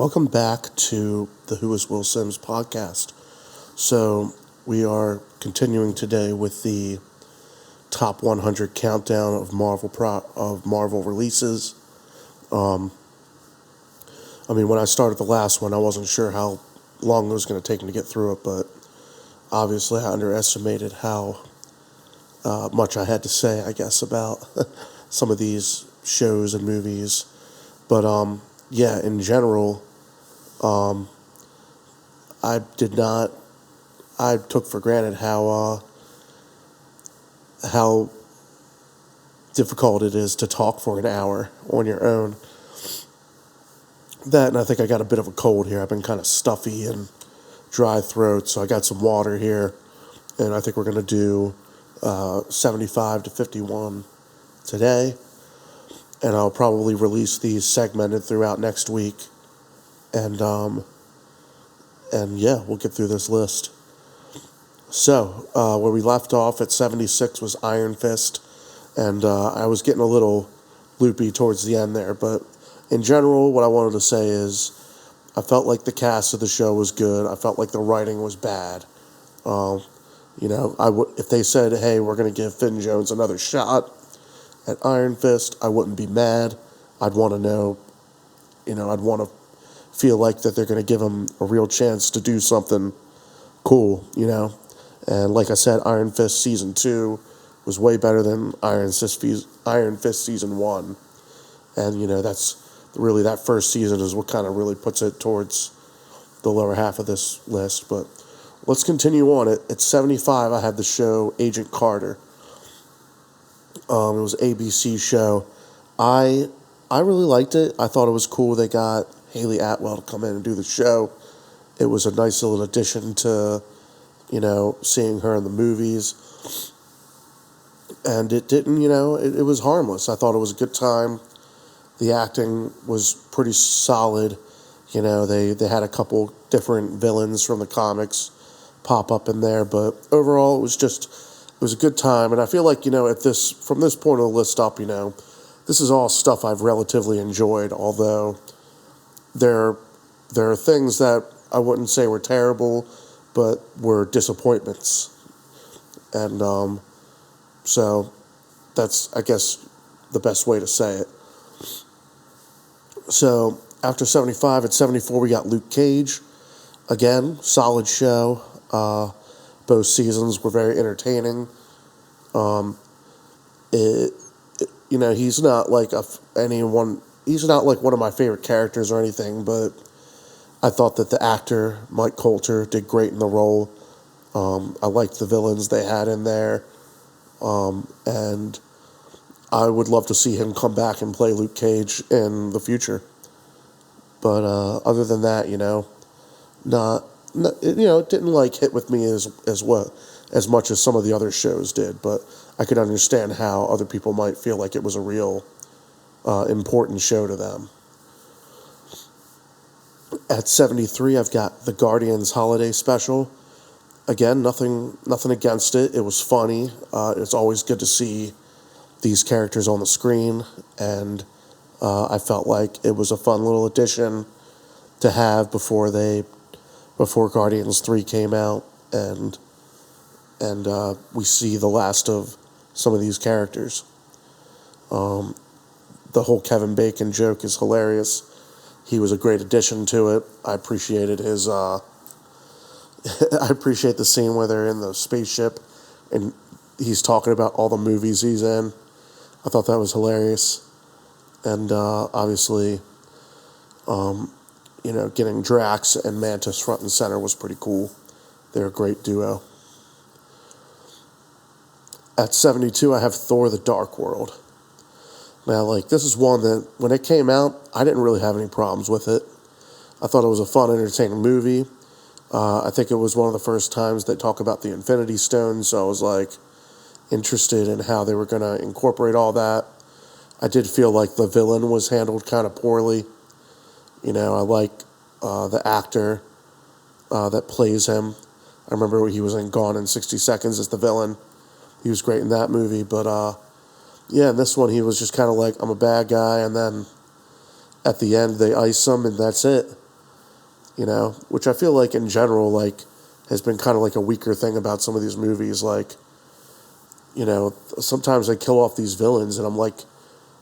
Welcome back to the Who is Will Sims podcast. So we are continuing today with the top 100 countdown of Marvel releases. When I started the last one, I wasn't sure how long it was going to take me to get through it, but obviously I underestimated how much I had to say, I guess, about some of these shows and movies. But in general, I took for granted how difficult it is to talk for an hour on your own. That, and I think I got a bit of a cold here. I've been kind of stuffy and dry throat, so I got some water here, and I think we're going to do 75 to 51 today, and I'll probably release these segmented throughout next week, and we'll get through this list. So, where we left off at 76 was Iron Fist, and I was getting a little loopy towards the end there, but in general, what I wanted to say is I felt like the cast of the show was good. I felt like the writing was bad. If they said, hey, we're going to give Finn Jones another shot at Iron Fist, I wouldn't be mad. I'd want to know, I'd want to feel like that they're going to give him a real chance to do something cool, And like I said, Iron Fist Season 2 was way better than Iron Fist Season 1. And, that's really, that first season is what kind of really puts it towards the lower half of this list. But let's continue on. At 75, I had the show Agent Carter. It was an ABC show. I really liked it. I thought it was cool they got Haley Atwell to come in and do the show. It was a nice little addition to, seeing her in the movies. And it didn't, it was harmless. I thought it was a good time. The acting was pretty solid. They had a couple different villains from the comics pop up in there, but overall it was a good time. And I feel like, from this point of the list up, this is all stuff I've relatively enjoyed, although there are things that I wouldn't say were terrible, but were disappointments. And so that's, I guess, the best way to say it. So after 75, at 74, we got Luke Cage. Again, solid show. Both seasons were very entertaining. He's not like he's not like one of my favorite characters or anything, but I thought that the actor, Mike Coulter, did great in the role. I liked the villains they had in there. And I would love to see him come back and play Luke Cage in the future. But other than that, it didn't hit with me as much as some of the other shows did. But I could understand how other people might feel like it was a real important show to them. At 73, I've got the Guardians Holiday Special. Again, nothing against it. It was funny. It's always good to see these characters on the screen, and I felt like it was a fun little addition to have before Guardians 3 came out, and we see the last of some of these characters. The whole Kevin Bacon joke is hilarious. He was a great addition to it. I appreciated his. I appreciate the scene where they're in the spaceship and he's talking about all the movies he's in. I thought that was hilarious. And obviously, getting Drax and Mantis front and center was pretty cool. They're a great duo. At 72, I have Thor: The Dark World. Now, this is one that, when it came out, I didn't really have any problems with it. I thought it was a fun, entertaining movie. I think it was one of the first times they talk about the Infinity Stones, so I was, interested in how they were going to incorporate all that. I did feel like the villain was handled kind of poorly. I like the actor that plays him. I remember he was in Gone in 60 Seconds as the villain. He was great in that movie, but in this one he was just kind of like, I'm a bad guy, and then at the end they ice him, and that's it. which I feel like in general, like, has been kind of like a weaker thing about some of these movies. Like, sometimes they kill off these villains, and I'm like,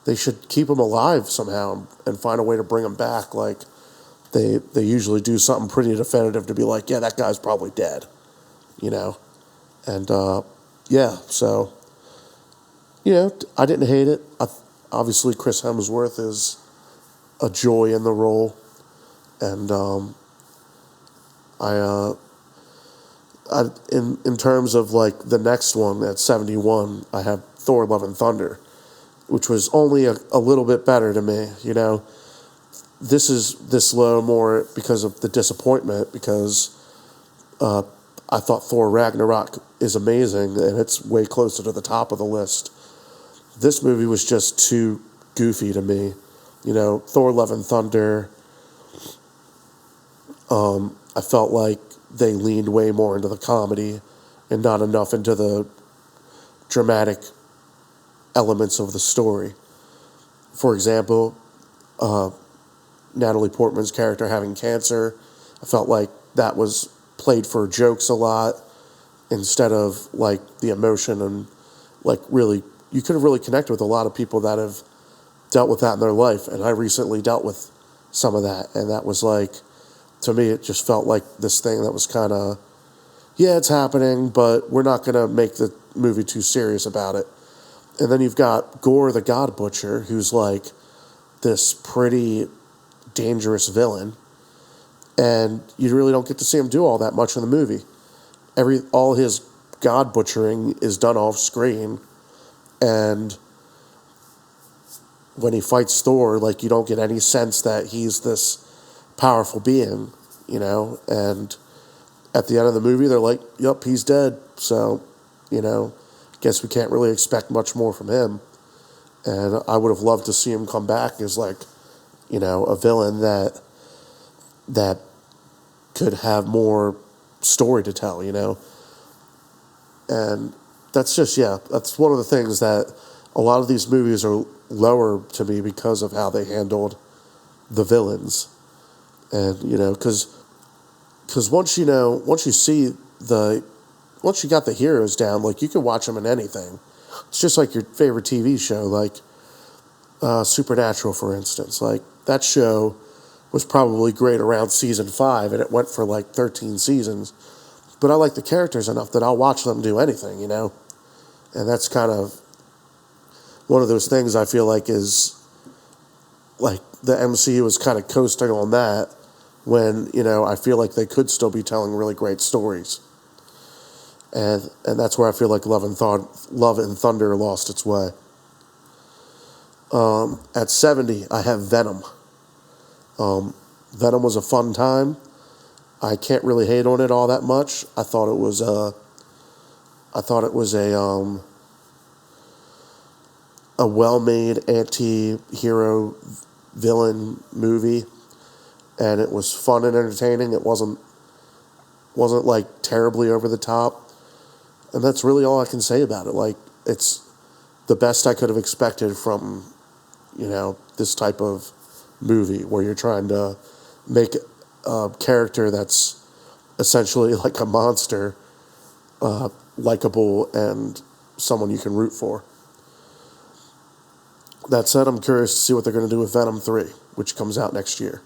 they should keep them alive somehow and find a way to bring them back. Like, they usually do something pretty definitive to be like, yeah, that guy's probably dead, And, so, I didn't hate it. Obviously, Chris Hemsworth is a joy in the role. And in terms of, like, the next one at 71, I have Thor: Love and Thunder, which was only a little bit better to me, This is this low more because of the disappointment, because I thought Thor Ragnarok is amazing, and it's way closer to the top of the list. This movie was just too goofy to me. Thor: Love and Thunder, I felt like they leaned way more into the comedy and not enough into the dramatic elements of the story. For example, Natalie Portman's character having cancer, I felt like that was played for jokes a lot instead of, like, the emotion, and, like, really, you could have really connected with a lot of people that have dealt with that in their life, and I recently dealt with some of that, and that was, like, to me, it just felt like this thing that was kind of, yeah, it's happening, but we're not going to make the movie too serious about it. And then you've got Gore the God Butcher, who's, like, this pretty dangerous villain, and you really don't get to see him do all that much in the movie. All his God butchering is done off screen, and when he fights Thor, like, you don't get any sense that he's this powerful being, and at the end of the movie, they're like, yep, he's dead, so, guess we can't really expect much more from him. And I would have loved to see him come back as, like, a villain that could have more story to tell, And that's just, that's one of the things that a lot of these movies are lower to me because of how they handled the villains. And, because once you got the heroes down, like, you can watch them in anything. It's just like your favorite TV show, like Supernatural, for instance. Like, that show was probably great around season 5, and it went for, like, 13 seasons. But I like the characters enough that I'll watch them do anything, And that's kind of one of those things I feel like is, like, the MCU is kind of coasting on that when, I feel like they could still be telling really great stories. And that's where I feel like Love and Thunder lost its way. At 70, I have Venom. Venom was a fun time. I can't really hate on it all that much. I thought it was a well-made anti-hero villain movie, and it was fun and entertaining. It wasn't like terribly over the top. And that's really all I can say about it. Like, it's the best I could have expected from, this type of movie where you're trying to make a character that's essentially like a monster likable and someone you can root for. That said, I'm curious to see what they're going to do with Venom 3, which comes out next year.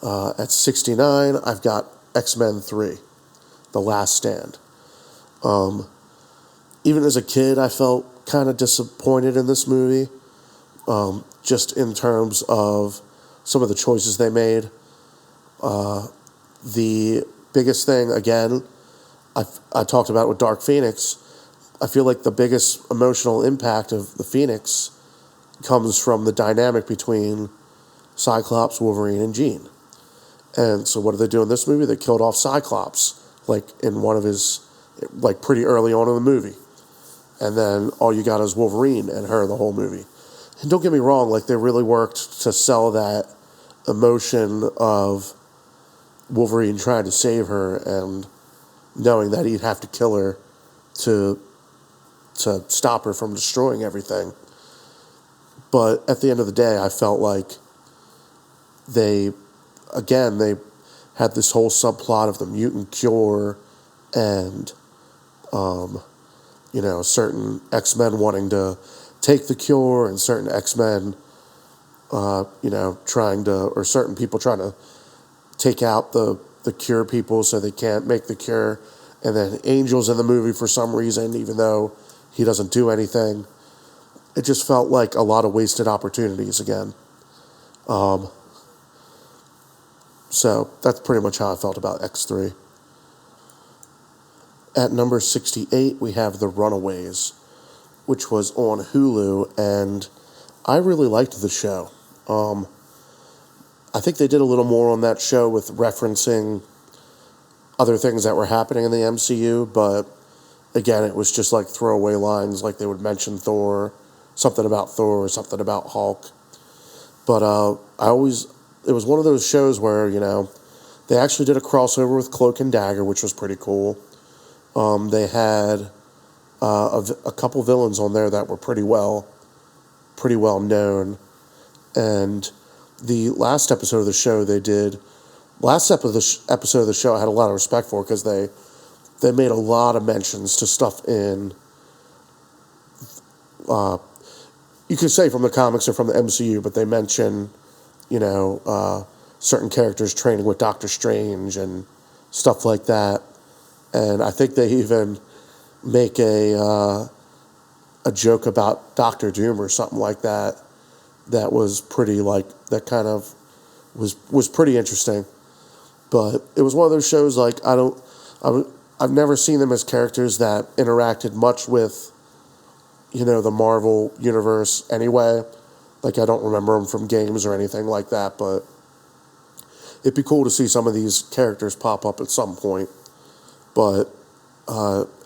At 69, I've got X-Men 3, The Last Stand. Even as a kid, I felt kind of disappointed in this movie, just in terms of some of the choices they made. The biggest thing, again, I talked about with Dark Phoenix. I feel like the biggest emotional impact of the Phoenix comes from the dynamic between Cyclops, Wolverine, and Jean. And so what did they do in this movie? They killed off Cyclops, like, in one of his, like, pretty early on in the movie. And then all you got is Wolverine and her the whole movie. And don't get me wrong, like, they really worked to sell that emotion of Wolverine trying to save her and knowing that he'd have to kill her to stop her from destroying everything. But at the end of the day, I felt like they again, they had this whole subplot of the mutant cure and, certain X-Men wanting to take the cure and certain X-Men, or certain people trying to take out the cure people so they can't make the cure. And then Angel's in the movie for some reason, even though he doesn't do anything. It just felt like a lot of wasted opportunities again. So that's pretty much how I felt about X3. At number 68, we have The Runaways, which was on Hulu, and I really liked the show. I think they did a little more on that show with referencing other things that were happening in the MCU, but again, it was just like throwaway lines, like they would mention Thor, something about Thor, or something about Hulk. But it was one of those shows where, they actually did a crossover with Cloak and Dagger, which was pretty cool. They had a couple villains on there that were pretty well known. And the last episode of the show episode of the show I had a lot of respect for, because they made a lot of mentions to stuff in, you could say from the comics or from the MCU, but they mention, certain characters training with Doctor Strange and stuff like that. And I think they even make a joke about Doctor Doom or something like that. That was pretty that kind of was pretty interesting. But it was one of those shows I've never seen them as characters that interacted much with, the Marvel universe anyway. I don't remember them from games or anything like that, but it'd be cool to see some of these characters pop up at some point. But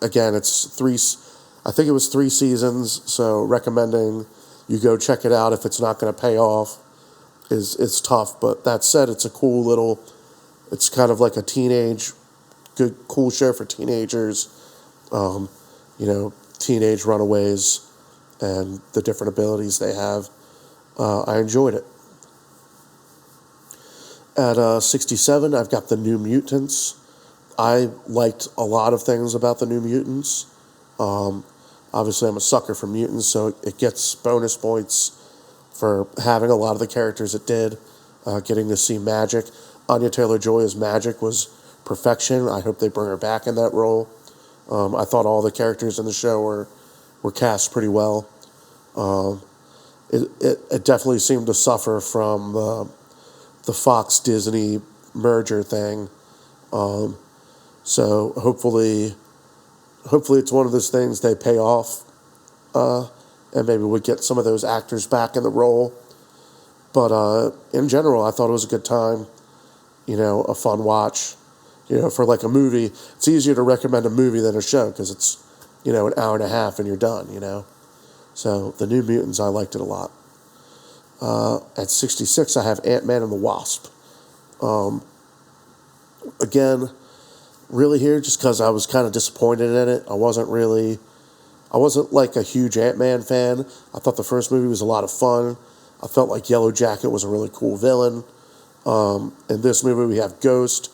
again, I think it was 3 seasons, so recommending you go check it out if it's not going to pay off is tough. But that said, it's it's kind of like a cool show for teenagers, teenage runaways and the different abilities they have. I enjoyed it. At 67, I've got The New Mutants. I liked a lot of things about The New Mutants. Obviously, I'm a sucker for mutants, so it gets bonus points for having a lot of the characters it did. Getting to see Magic. Anya Taylor-Joy as Magic was perfection. I hope they bring her back in that role. I thought all the characters in the show were cast pretty well. It definitely seemed to suffer from the Fox-Disney merger thing. So hopefully it's one of those things they pay off, and maybe we get some of those actors back in the role. But in general, I thought it was a good time, a fun watch. For a movie, it's easier to recommend a movie than a show because it's, an hour and a half and you're done, So The New Mutants, I liked it a lot. At 66, I have Ant-Man and the Wasp. Again, really here just because I was kind of disappointed in it. I wasn't like a huge Ant-Man fan. I thought the first movie was a lot of fun. I felt like Yellow Jacket was a really cool villain. In this movie, we have Ghost.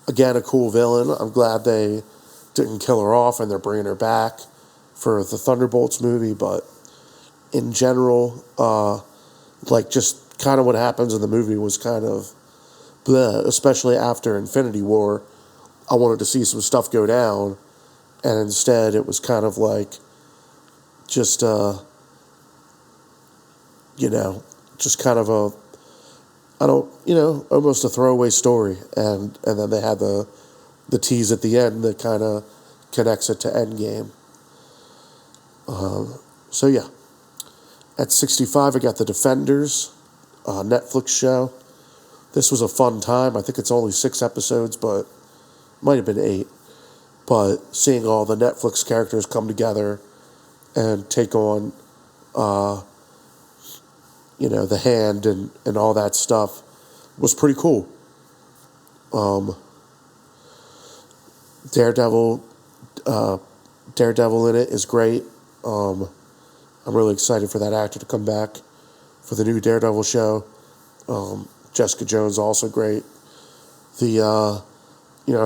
Again, a cool villain. I'm glad they didn't kill her off and they're bringing her back for the Thunderbolts movie. But in general, just kind of what happens in the movie was kind of bleh, especially after Infinity War. I wanted to see some stuff go down, and instead it was kind of just kind of almost a throwaway story, and then they had the tease at the end that kind of connects it to Endgame. So yeah, at 65 I got The Defenders, Netflix show. This was a fun time. I think it's only 6 episodes, but might have been 8. But seeing all the Netflix characters come together and take on, the Hand and all that stuff was pretty cool. Daredevil in it is great. I'm really excited for that actor to come back for the new Daredevil show. Jessica Jones also great. The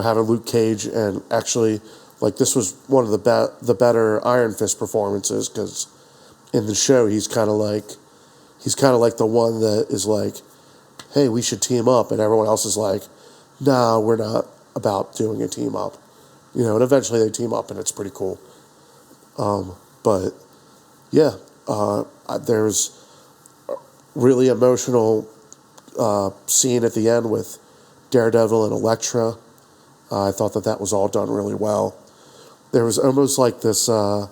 having Luke Cage, and actually, like, this was one of the better Iron Fist performances, because in the show he's kind of like the one that is like, hey, we should team up, and everyone else is like, nah, we're not about doing a team up, and eventually they team up, and it's pretty cool. But yeah, there's a really emotional scene at the end with Daredevil and Elektra. I thought that was all done really well. There was almost like this, and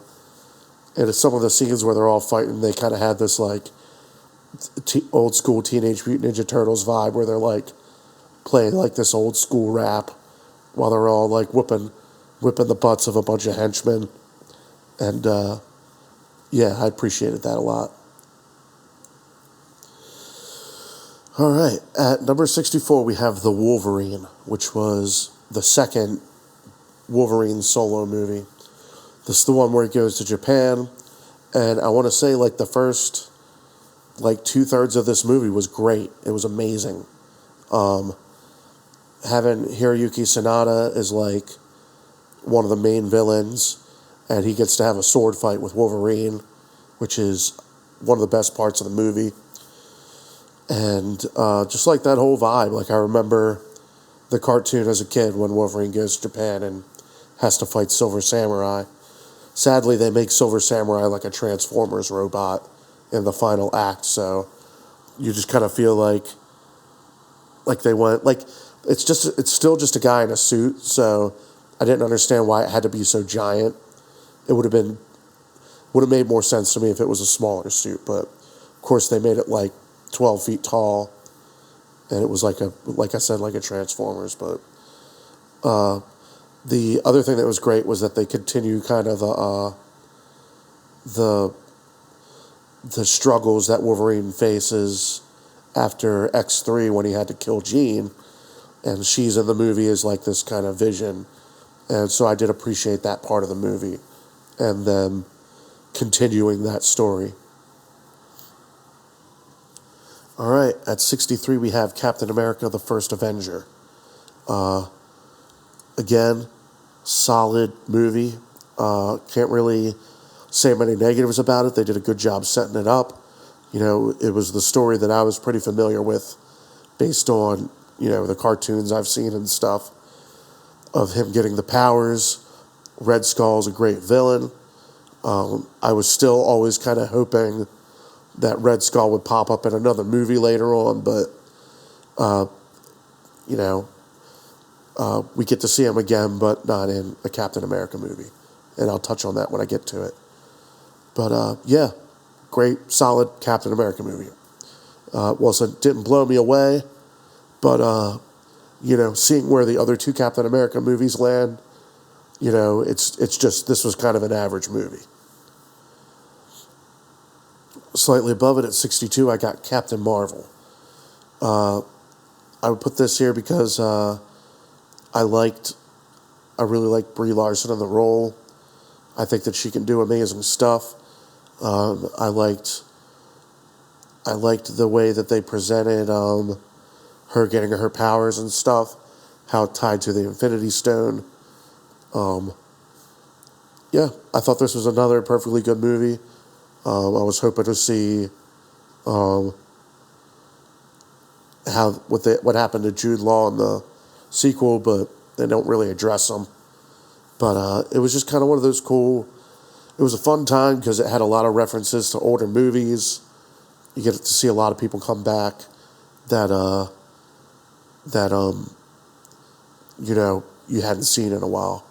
some of the scenes where they're all fighting, they kind of had this like old school Teenage Mutant Ninja Turtles vibe, where they're like playing like this old school rap while they're all like whipping the butts of a bunch of henchmen. And yeah, I appreciated that a lot. All right, at number 64, we have The Wolverine, which was the second Wolverine solo movie. This is the one where he goes to Japan, and I want to say like the first like 2/3 of this movie was great. It was amazing. Having Hiroyuki Sanada is like one of the main villains, and he gets to have a sword fight with Wolverine, which is one of the best parts of the movie. And just like that whole vibe, like I remember the cartoon as a kid when Wolverine goes to Japan and has to fight Silver Samurai. Sadly, they make Silver Samurai like a Transformers robot in the final act, so you just kind of feel like they went, like, it's still just a guy in a suit, so I didn't understand why it had to be so giant. It would have made more sense to me if it was a smaller suit, but of course they made it like 12 feet tall, and it was like I said, like a Transformers. But the other thing that was great was that they continue kind of the struggles that Wolverine faces after X3 when he had to kill Jean, and she's in the movie as like this kind of vision, and so I did appreciate that part of the movie, and then continuing that story. All right, at 63 we have Captain America: The First Avenger. Again, solid movie. Can't really say many negatives about it. They did a good job setting it up. It was the story that I was pretty familiar with based on, the cartoons I've seen and stuff of him getting the powers. Red Skull's a great villain. I was still always kind of hoping that Red Skull would pop up in another movie later on, but, we get to see him again, but not in a Captain America movie. And I'll touch on that when I get to it. But, yeah, great, solid Captain America movie. So it didn't blow me away, but, seeing where the other two Captain America movies land, it's just, this was kind of an average movie. Slightly above it at 62, I got Captain Marvel. I would put this here because I really liked Brie Larson in the role. I think that she can do amazing stuff. I liked the way that they presented her getting her powers and stuff, how it tied to the Infinity Stone. Yeah, I thought this was another perfectly good movie. I was hoping to see what happened to Jude Law in the sequel, but they don't really address him. But it was just kind of one of those cool. It was a fun time because it had a lot of references to older movies. You get to see a lot of people come back that you hadn't seen in a while.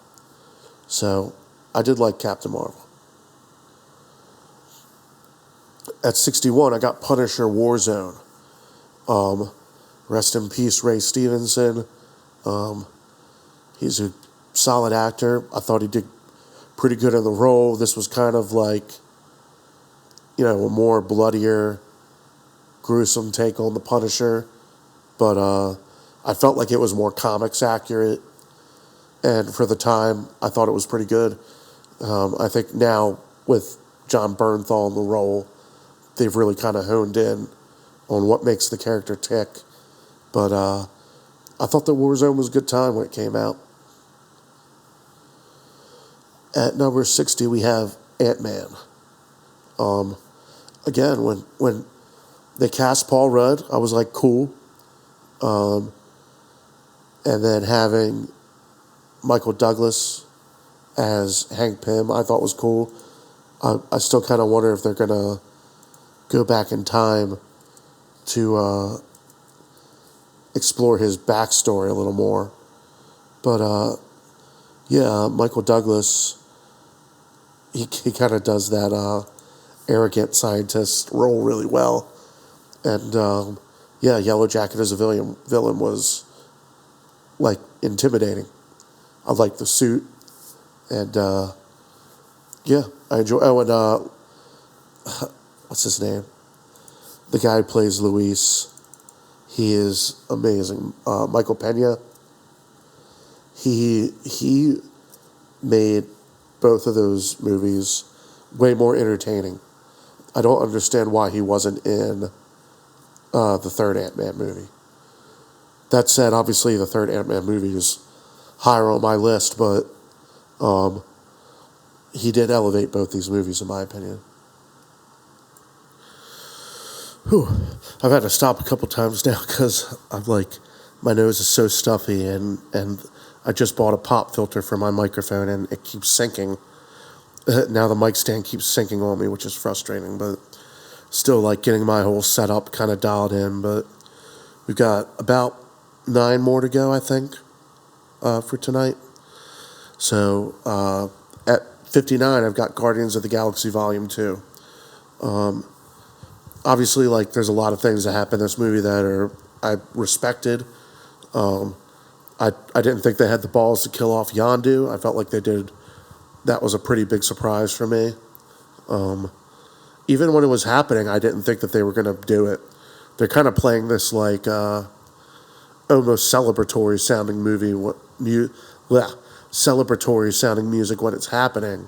So I did like Captain Marvel. At 61, I got Punisher: Warzone. Rest in peace, Ray Stevenson. He's a solid actor. I thought he did pretty good in the role. This was kind of like, a more bloodier, gruesome take on the Punisher. But I felt like it was more comics accurate. And for the time, I thought it was pretty good. I think now with John Bernthal in the role, they've really kind of honed in on what makes the character tick But I thought that Warzone was a good time when it came out. At number 60, we have Ant-Man. Again, when they cast Paul Rudd, I was like, cool. And then having Michael Douglas as Hank Pym, I thought was cool. I still kind of wonder if they're going to go back in time to explore his backstory a little more. But, yeah, Michael Douglas, he kind of does that arrogant scientist role really well. And, yeah, Yellow Jacket as a villain was, like, intimidating. I liked the suit. And, yeah, I enjoy... Oh, and, what's his name? The guy who plays Luis. He is amazing. Michael Pena. He made both of those movies way more entertaining. I don't understand why he wasn't in the third Ant-Man movie. That said, obviously the third Ant-Man movie is higher on my list, but he did elevate both these movies in my opinion. Whew. I've had to stop a couple times now because I'm like, my nose is so stuffy and I just bought a pop filter for my microphone and it keeps sinking. Now the mic stand keeps sinking on me, which is frustrating, but still like getting my whole setup kind of dialed in. But we've got about 9 more to go, I think, for tonight. So at 59, I've got Guardians of the Galaxy Volume 2. Obviously, like, there's a lot of things that happen in this movie that I respected. I didn't think they had the balls to kill off Yondu. I felt like they did. That was a pretty big surprise for me. Even when it was happening, I didn't think that they were going to do it. They're kind of playing this, like, almost celebratory sounding movie, celebratory sounding music when it's happening.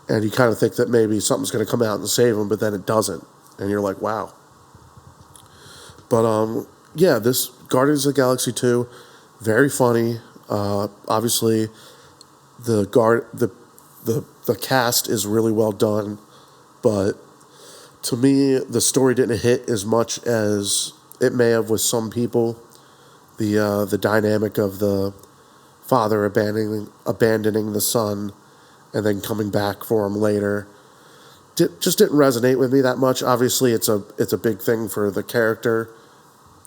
And you kind of think that maybe something's going to come out and save them, but then it doesn't. And you're like, wow. But, yeah, this Guardians of the Galaxy 2, very funny. Obviously, the cast is really well done. But to me, the story didn't hit as much as it may have with some people. The dynamic of the father abandoning the son and then coming back for him later just didn't resonate with me that much. Obviously, it's a big thing for the character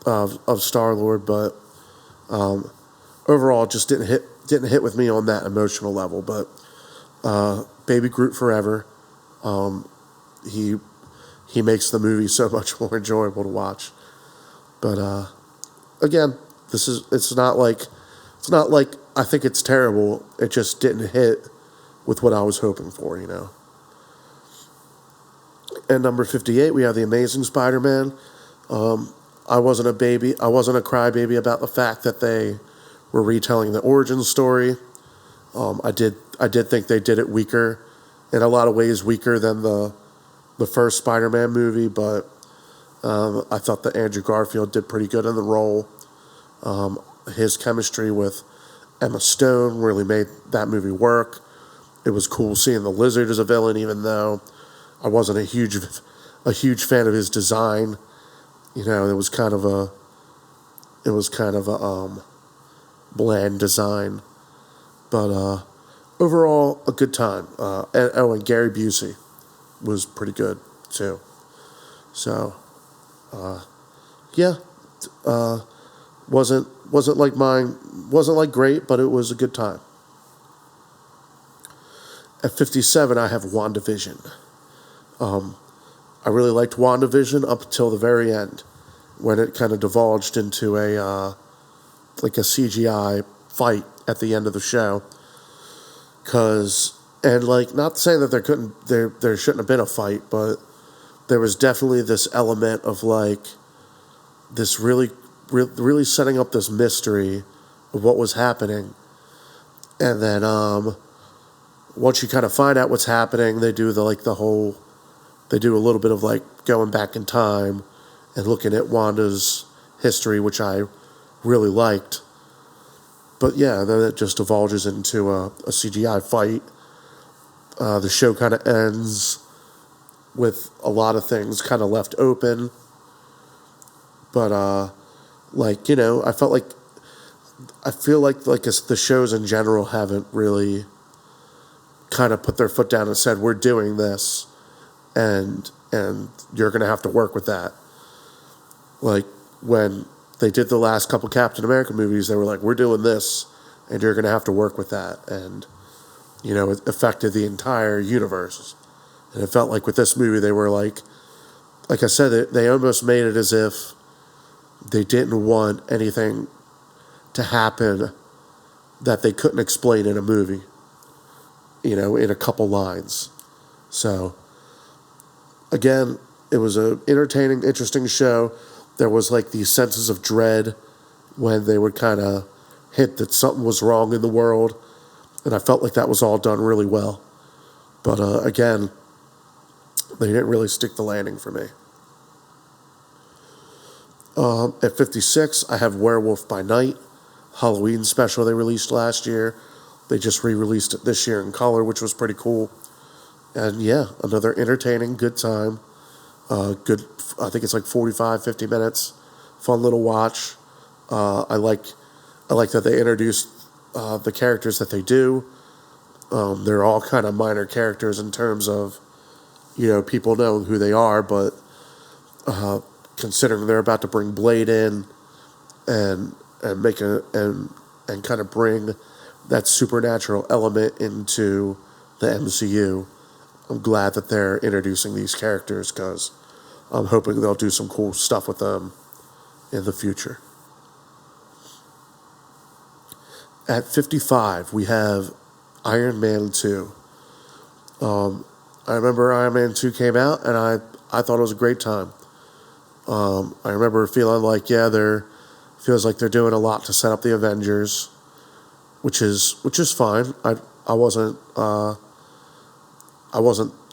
of Star-Lord, but overall, just didn't hit with me on that emotional level. But Baby Groot forever. He makes the movie so much more enjoyable to watch. But again, it's not like I think it's terrible. It just didn't hit with what I was hoping for, you know. And number 58, we have The Amazing Spider-Man. I wasn't a crybaby about the fact that they were retelling the origin story. I did think they did it weaker, in a lot of ways weaker than the first Spider-Man movie, but I thought that Andrew Garfield did pretty good in the role. His chemistry with Emma Stone really made that movie work. It was cool seeing the Lizard as a villain, even though I wasn't a huge fan of his design. You know, it was kind of a bland design, but overall a good time. And Gary Busey was pretty good too. So yeah, wasn't like great, but it was a good time. At 57, I have WandaVision. I really liked WandaVision up until the very end, when it kind of divulged into a CGI fight at the end of the show. Not saying that there shouldn't have been a fight, but there was definitely this element of like this really setting up this mystery of what was happening, and then once you kind of find out what's happening, they do a little bit of like going back in time and looking at Wanda's history, which I really liked. But yeah, then it just divulges into a CGI fight. The show kind of ends with a lot of things kind of left open. But, like, you know, I feel like the shows in general haven't really kind of put their foot down and said, we're doing this, and you're going to have to work with that. Like, when they did the last couple Captain America movies, they were like, we're doing this, and you're going to have to work with that. And, you know, it affected the entire universe. And it felt like with this movie, they were like I said, they almost made it as if they didn't want anything to happen that they couldn't explain in a movie, you know, in a couple lines. So, again, it was an entertaining, interesting show. There was like these senses of dread when they would kind of hint that something was wrong in the world. And I felt like that was all done really well. But again, they didn't really stick the landing for me. At 56, I have Werewolf by Night, Halloween special they released last year. They just re-released it this year in color, which was pretty cool. And yeah, another entertaining, good time. Good, I think it's like 45, 50 minutes. Fun little watch. I like that they introduced the characters that they do. They're all kind of minor characters in terms of, you know, people know who they are, but considering they're about to bring Blade in and make and kind of bring that supernatural element into the MCU, I'm glad that they're introducing these characters because I'm hoping they'll do some cool stuff with them in the future. At 55, we have Iron Man 2. I remember Iron Man 2 came out, and I thought it was a great time. I remember feeling like, feels like they're doing a lot to set up the Avengers, which is fine. I wasn't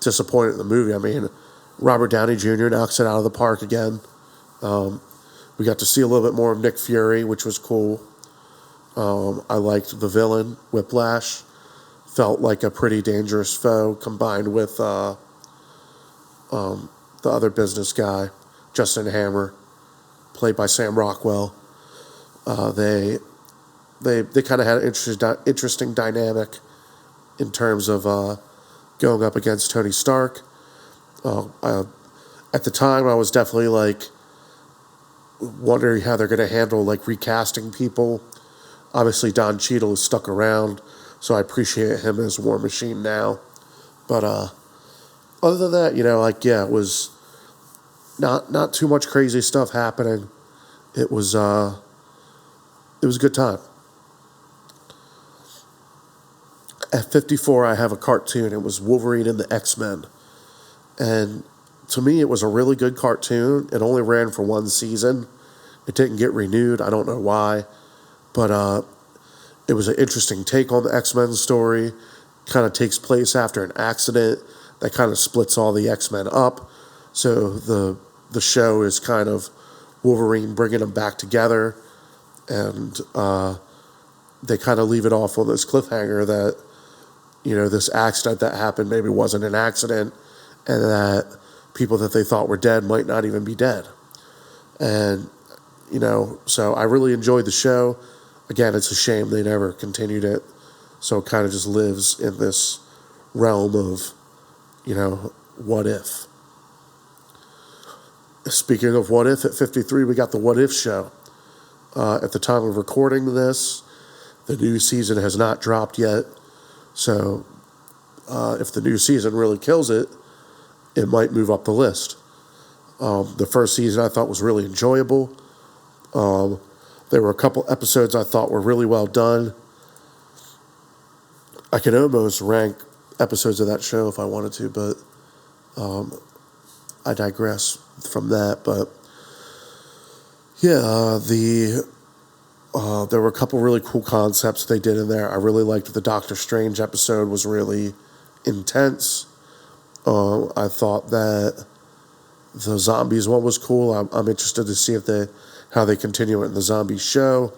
disappointed in the movie. I mean, Robert Downey Jr. knocks it out of the park again. We got to see a little bit more of Nick Fury, which was cool. I liked the villain, Whiplash. Felt like a pretty dangerous foe combined with the other business guy, Justin Hammer, played by Sam Rockwell. They kind of had an interesting dynamic in terms of going up against Tony Stark. At the time, I was definitely like wondering how they're going to handle like recasting people. Obviously, Don Cheadle is stuck around, so I appreciate him as War Machine now. But other than that, you know, like, yeah, it was not too much crazy stuff happening. It was a good time. At 54, I have a cartoon. It was Wolverine and the X-Men. And to me, it was a really good cartoon. It only ran for one season. It didn't get renewed. I don't know why. But it was an interesting take on the X-Men story. Kind of takes place after an accident that kind of splits all the X-Men up. So the show is kind of Wolverine bringing them back together. And they kind of leave it off on this cliffhanger that, you know, this accident that happened maybe wasn't an accident, and that people that they thought were dead might not even be dead. And, you know, so I really enjoyed the show. Again, it's a shame they never continued it. So it kind of just lives in this realm of, you know, what if. Speaking of what if, at 53, we got the What If show. At the time of recording this, the new season has not dropped yet. So if the new season really kills it, it might move up the list. The first season I thought was really enjoyable. There were a couple episodes I thought were really well done. I could almost rank episodes of that show if I wanted to, but I digress from that. But yeah, there were a couple really cool concepts they did in there. I really liked the Doctor Strange episode, was really intense. I thought that The zombies one was cool. I'm interested to see how they continue it in the zombie show.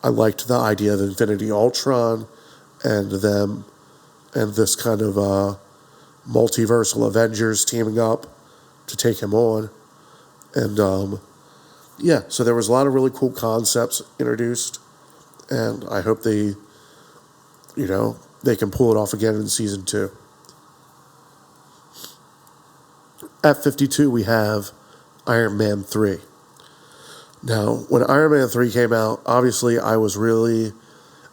I liked the idea of Infinity Ultron and them and this kind of multiversal Avengers teaming up to take him on. And so there was a lot of really cool concepts introduced, and I hope they can pull it off again in season 2. At 52, we have Iron Man 3. Now, when Iron Man 3 came out, obviously I was really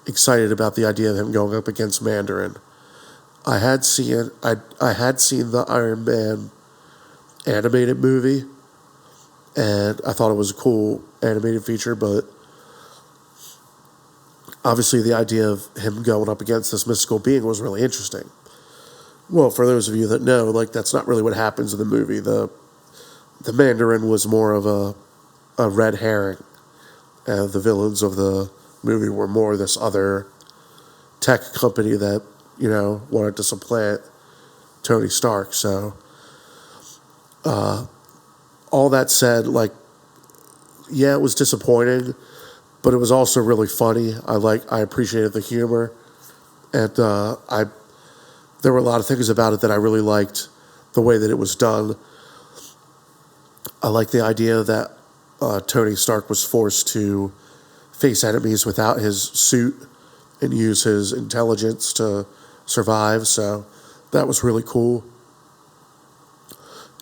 excited about the idea of him going up against Mandarin. I had seen the Iron Man animated movie, and I thought it was a cool animated feature, but obviously the idea of him going up against this mystical being was really interesting. Well, for those of you that know, that's not really what happens in the movie. The Mandarin was more of a red herring, and the villains of the movie were more this other tech company that, wanted to supplant Tony Stark. So, all that said, it was disappointing, but it was also really funny. I appreciated the humor, and there were a lot of things about it that I really liked, the way that it was done. I like the idea that Tony Stark was forced to face enemies without his suit and use his intelligence to survive, so that was really cool.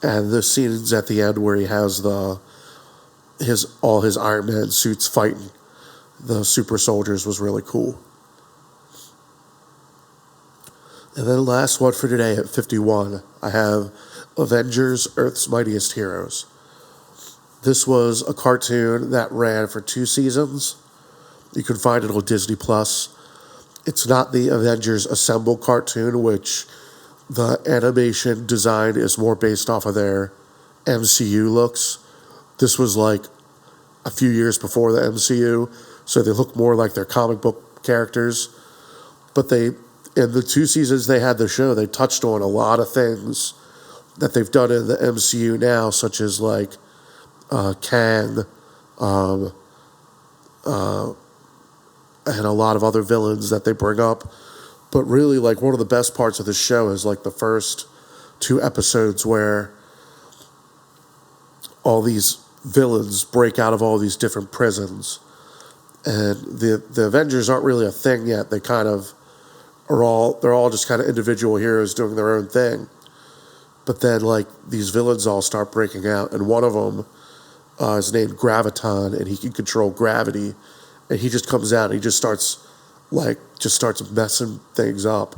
And the scenes at the end where he has all his Iron Man suits fighting the super soldiers was really cool. And then the last one for today at 51, I have Avengers, Earth's Mightiest Heroes. This was a cartoon that ran for 2 seasons. You can find it on Disney+. It's not the Avengers Assemble cartoon, which the animation design is more based off of their MCU looks. This was a few years before the MCU, so they look more like their comic book characters. But in the 2 seasons they had the show, they touched on a lot of things that they've done in the MCU now, such as Kang, and a lot of other villains that they bring up. But really, one of the best parts of the show is the first 2 episodes where all these villains break out of all these different prisons. And the Avengers aren't really a thing yet. They kind of they're all just kind of individual heroes doing their own thing. But then these villains all start breaking out, and one of them is named Graviton, and he can control gravity, and he just comes out and he just starts messing things up.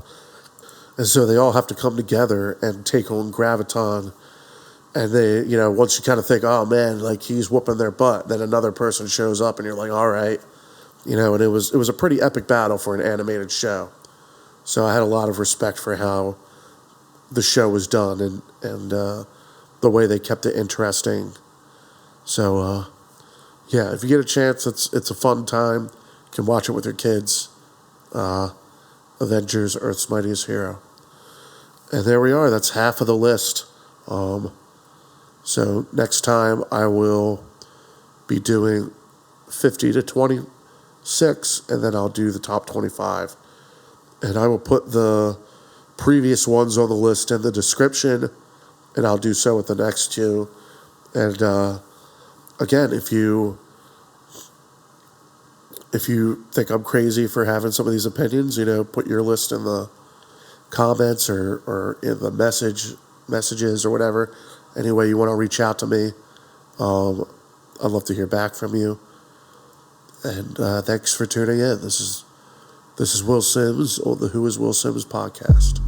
And so they all have to come together and take on Graviton. And they, once you kind of think, oh man, he's whooping their butt, then another person shows up and you're like, all right. And it was a pretty epic battle for an animated show. So I had a lot of respect for how the show was done and the way they kept it interesting. So, if you get a chance, it's a fun time. You can watch it with your kids. Avengers, Earth's Mightiest Hero. And there we are. That's half of the list. So next time I will be doing 50 to 26, and then I'll do the top 25. And I will put the previous ones on the list in the description, and I'll do so with the next 2. And again, if you think I'm crazy for having some of these opinions, put your list in the comments or in the messages or whatever. Any way you want to reach out to me, I'd love to hear back from you. And thanks for tuning in. This is Will Sims on the Who is Will Sims podcast.